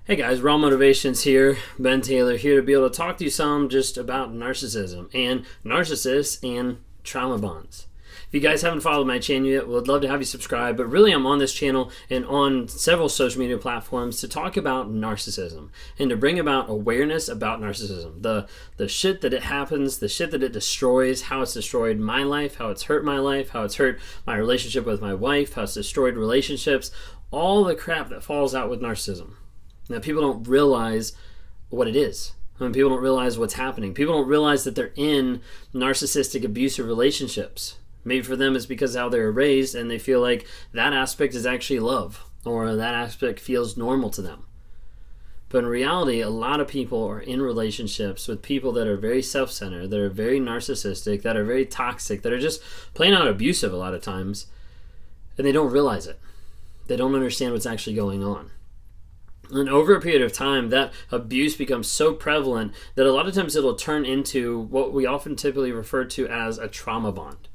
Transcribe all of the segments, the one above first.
Hey guys, Raw Motivations here. Ben Taylor here to be able to talk to you some just about narcissism and narcissists and trauma bonds. If you guys haven't followed my channel yet, would love to have you subscribe, but really I'm on this channel and on several social media platforms to talk about narcissism and to bring about awareness about narcissism. The shit that it happens, the shit that it destroys, how it's destroyed my life, how it's hurt my life, how it's hurt my relationship with my wife, how it's destroyed relationships, all the crap that falls out with narcissism. Now, people don't realize what it is. People don't realize what's happening. People don't realize that they're in narcissistic, abusive relationships. Maybe for them it's because of how they were raised and they feel like that aspect is actually love or that aspect feels normal to them. But in reality, a lot of people are in relationships with people that are very self-centered, that are very narcissistic, that are very toxic, that are just plain out abusive a lot of times, and they don't realize it. They don't understand what's actually going on. And over a period of time, that abuse becomes so prevalent that a lot of times it'll turn into what we often typically refer to as a trauma bond.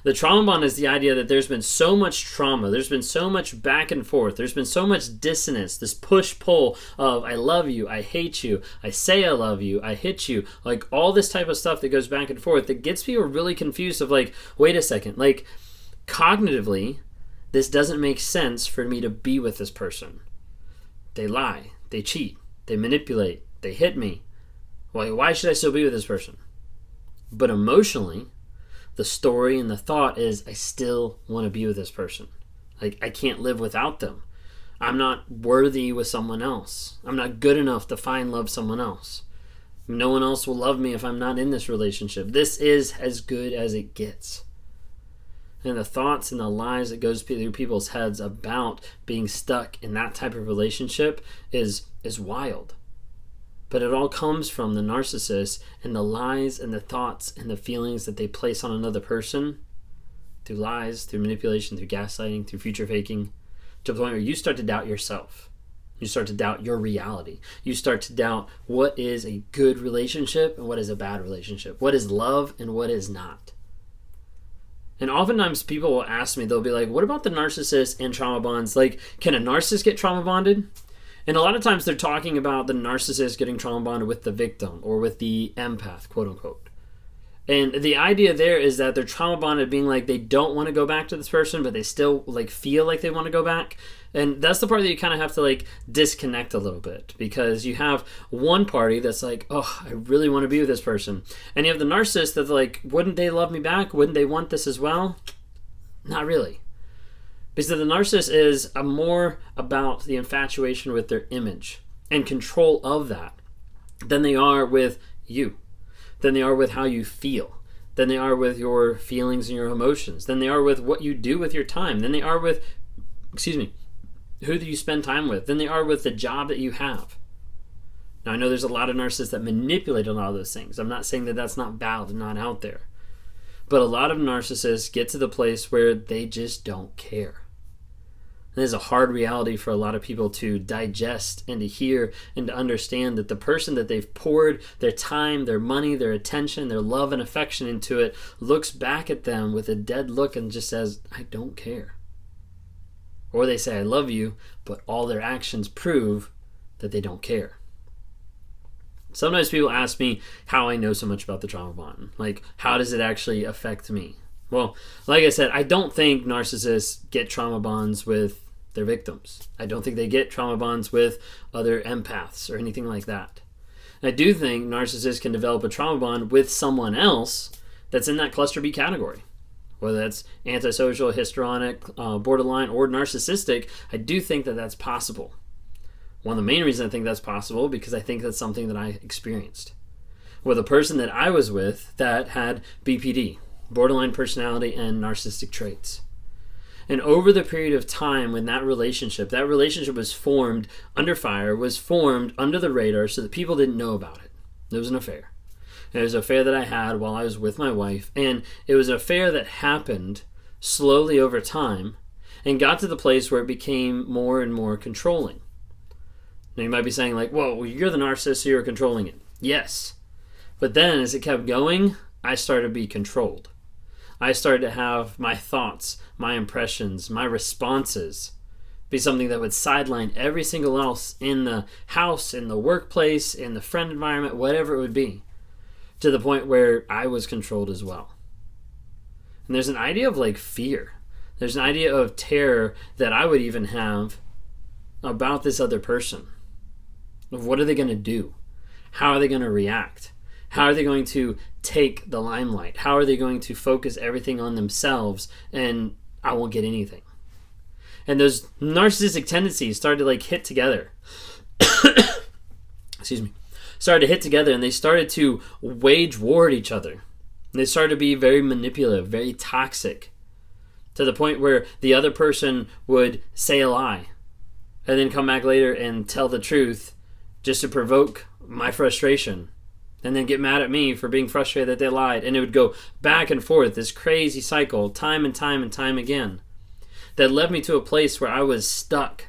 The trauma bond is the idea that there's been so much trauma, there's been so much back and forth, there's been so much dissonance, this push-pull of I love you, I hate you, I say I love you, I hit you, like all this type of stuff that goes back and forth that gets people really confused of like, wait a second, like cognitively, this doesn't make sense for me to be with this person. They lie, they cheat, they manipulate, they hit me. Why should I still be with this person? But emotionally, the story and the thought is I still want to be with this person. Like I can't live without them. I'm not worthy with someone else. I'm not good enough to find love someone else. No one else will love me if I'm not in this relationship. This is as good as it gets. And the thoughts and the lies that goes through people's heads about being stuck in that type of relationship is wild. But it all comes from the narcissist and the lies and the thoughts and the feelings that they place on another person through lies, through manipulation, through gaslighting, through future faking, to the point where you start to doubt yourself. You start to doubt your reality. You start to doubt what is a good relationship and what is a bad relationship. What is love and what is not. And oftentimes people will ask me, they'll be like, what about the narcissist and trauma bonds? Like, can a narcissist get trauma bonded? And a lot of times they're talking about the narcissist getting trauma bonded with the victim or with the empath, quote unquote. And the idea there is that they're trauma bonded being like they don't want to go back to this person, but they still like feel like they want to go back. And that's the part that you kind of have to like disconnect a little bit, because you have one party that's like, oh, I really want to be with this person. And you have the narcissist that's like, wouldn't they love me back? Wouldn't they want this as well? Not really. Because the narcissist is more about the infatuation with their image and control of that than they are with you, than they are with how you feel, than they are with your feelings and your emotions, than they are with what you do with your time, than they are with, who do you spend time with, than they are with the job that you have. Now, I know there's a lot of narcissists that manipulate a lot of those things. I'm not saying that that's not valid and not out there. But a lot of narcissists get to the place where they just don't care. And there's a hard reality for a lot of people to digest and to hear and to understand that the person that they've poured their time, their money, their attention, their love and affection into it looks back at them with a dead look and just says, I don't care. Or they say, I love you, but all their actions prove that they don't care. Sometimes people ask me how I know so much about the trauma bond. Like, how does it actually affect me? Well, like I said, I don't think narcissists get trauma bonds with their victims. I don't think they get trauma bonds with other empaths or anything like that. I do think narcissists can develop a trauma bond with someone else that's in that cluster B category. Whether that's antisocial, histrionic, borderline, or narcissistic, I do think that that's possible. One of the main reasons I think that's possible because I think that's something that I experienced with a person that I was with that had BPD, borderline personality and narcissistic traits. And over the period of time when that relationship was formed under fire, was formed under the radar so that people didn't know about it. It was an affair. It was an affair that I had while I was with my wife, and it was an affair that happened slowly over time and got to the place where it became more and more controlling. Now you might be saying like, well, you're the narcissist, so you're controlling it. Yes. But then as it kept going, I started to be controlled. I started to have my thoughts, my impressions, my responses be something that would sideline every single else in the house, in the workplace, in the friend environment, whatever it would be, to the point where I was controlled as well. And there's an idea of like fear. There's an idea of terror that I would even have about this other person. Of what are they going to do? How are they going to react? How are they going to take the limelight? How are they going to focus everything on themselves and I won't get anything? And those narcissistic tendencies started to like hit together. Excuse me. Started to hit together, and they started to wage war at each other. And they started to be very manipulative, very toxic, to the point where the other person would say a lie and then come back later and tell the truth just to provoke my frustration, and then get mad at me for being frustrated that they lied. And it would go back and forth, this crazy cycle, time and time and time again, that led me to a place where I was stuck,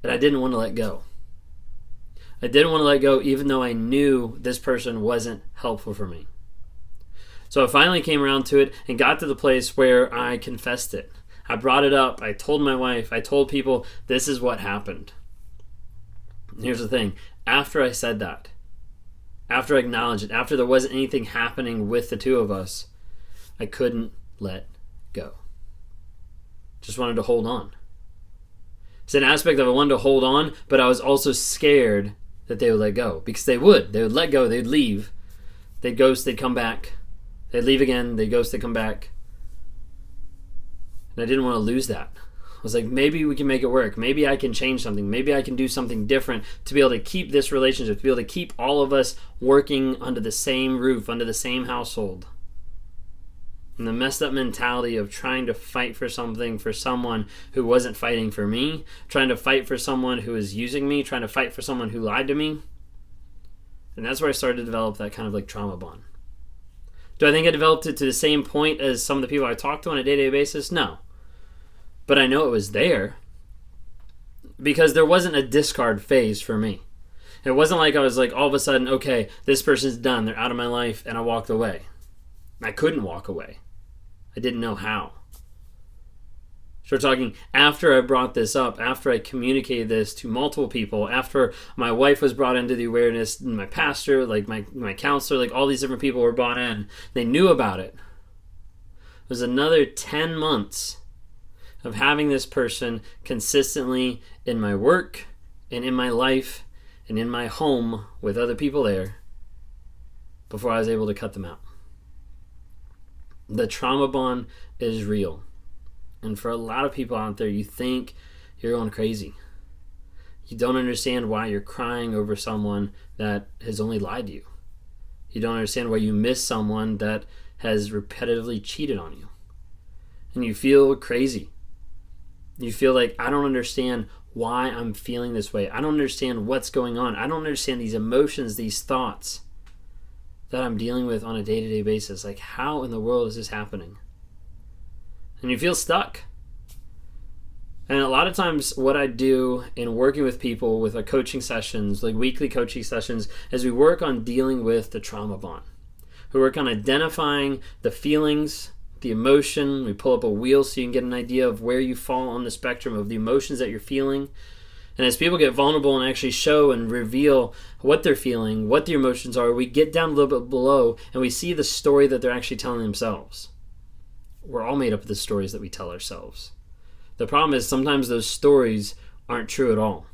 that I didn't want to let go. I didn't want to let go, even though I knew this person wasn't helpful for me. So I finally came around to it and got to the place where I confessed it. I brought it up. I told my wife. I told people, this is what happened. And here's the thing. After I said that, after I acknowledged it, after there wasn't anything happening with the two of us, I couldn't let go. Just wanted to hold on. It's an aspect of I wanted to hold on, but I was also scared that they would let go. Because they would. They would let go. They'd leave. They'd ghost. They'd come back. They'd leave again. They'd ghost. They'd come back. And I didn't want to lose that. I was like, maybe we can make it work. Maybe I can change something. Maybe I can do something different to be able to keep this relationship, to be able to keep all of us working under the same roof, under the same household. And the messed up mentality of trying to fight for something for someone who wasn't fighting for me, trying to fight for someone who was using me, trying to fight for someone who lied to me. And that's where I started to develop that kind of like trauma bond. Do I think I developed it to the same point as some of the people I talk to on a day-to-day basis? No. But I know it was there because there wasn't a discard phase for me. It wasn't like I was like, all of a sudden, okay, this person's done. They're out of my life, and I walked away. I couldn't walk away. I didn't know how. So we're talking after I brought this up, after I communicated this to multiple people, after my wife was brought into the awareness, my pastor, like my counselor, like all these different people were brought in. They knew about it. It was another 10 months of having this person consistently in my work and in my life and in my home with other people there before I was able to cut them out. The trauma bond is real. And for a lot of people out there, you think you're going crazy. You don't understand why you're crying over someone that has only lied to you. You don't understand why you miss someone that has repetitively cheated on you. And you feel crazy. You feel like, I don't understand why I'm feeling this way. I don't understand what's going on. I don't understand these emotions, these thoughts that I'm dealing with on a day-to-day basis. Like, how in the world is this happening? And you feel stuck. And a lot of times what I do in working with people with our coaching sessions, like weekly coaching sessions, is we work on dealing with the trauma bond. We work on identifying the feelings, the emotion. We pull up a wheel so you can get an idea of where you fall on the spectrum of the emotions that you're feeling. And as people get vulnerable and actually show and reveal what they're feeling, what their emotions are, we get down a little bit below and we see the story that they're actually telling themselves. We're all made up of the stories that we tell ourselves. The problem is sometimes those stories aren't true at all.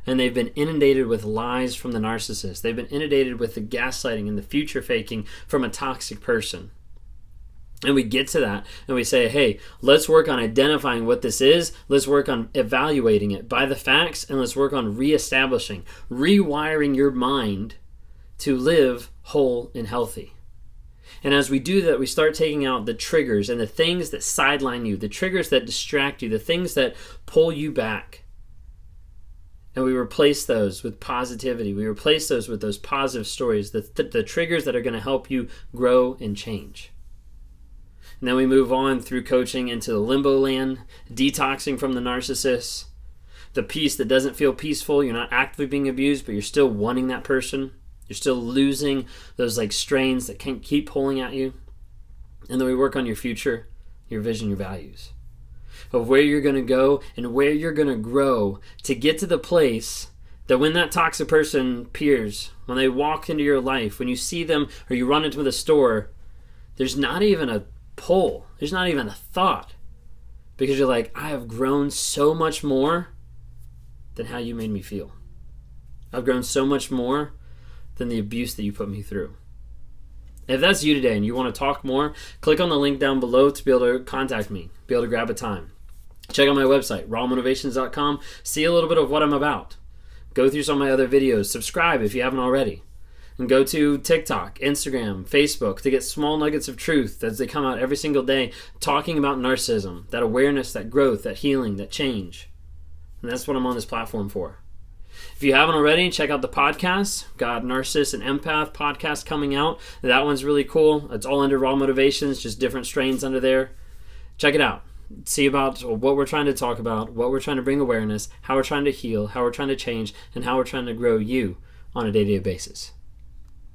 And they've been inundated with lies from the narcissist. They've been inundated with the gaslighting and the future faking from a toxic person. And we get to that and we say, hey, let's work on identifying what this is. Let's work on evaluating it by the facts, and let's work on reestablishing, rewiring your mind to live whole and healthy. And as we do that, we start taking out the triggers and the things that sideline you, the triggers that distract you, the things that pull you back. And we replace those with positivity. We replace those with those positive stories, the triggers that are going to help you grow and change. And then we move on through coaching into the limbo land, detoxing from the narcissist, the piece that doesn't feel peaceful. You're not actively being abused, but you're still wanting that person. You're still losing those like strains that can keep pulling at you. And then we work on your future, your vision, your values. of where you're going to go and where you're going to grow to get to the place that when that toxic person appears, when they walk into your life, when you see them or you run into the store, there's not even a pull. There's not even a thought. Because you're like, I have grown so much more than how you made me feel. I've grown so much more than the abuse that you put me through. If that's you today and you want to talk more, click on the link down below to be able to contact me, be able to grab a time. Check out my website, rawmotivations.com. See a little bit of what I'm about. Go through some of my other videos. Subscribe if you haven't already. And go to TikTok, Instagram, Facebook to get small nuggets of truth as they come out every single day talking about narcissism, that awareness, that growth, that healing, that change. And that's what I'm on this platform for. If you haven't already, check out the podcast. Got Narcissist and Empath podcast coming out. That one's really cool. It's all under Raw Motivations, just different strains under there. Check it out. See about what we're trying to talk about, what we're trying to bring awareness, how we're trying to heal, how we're trying to change, and how we're trying to grow you on a day-to-day basis.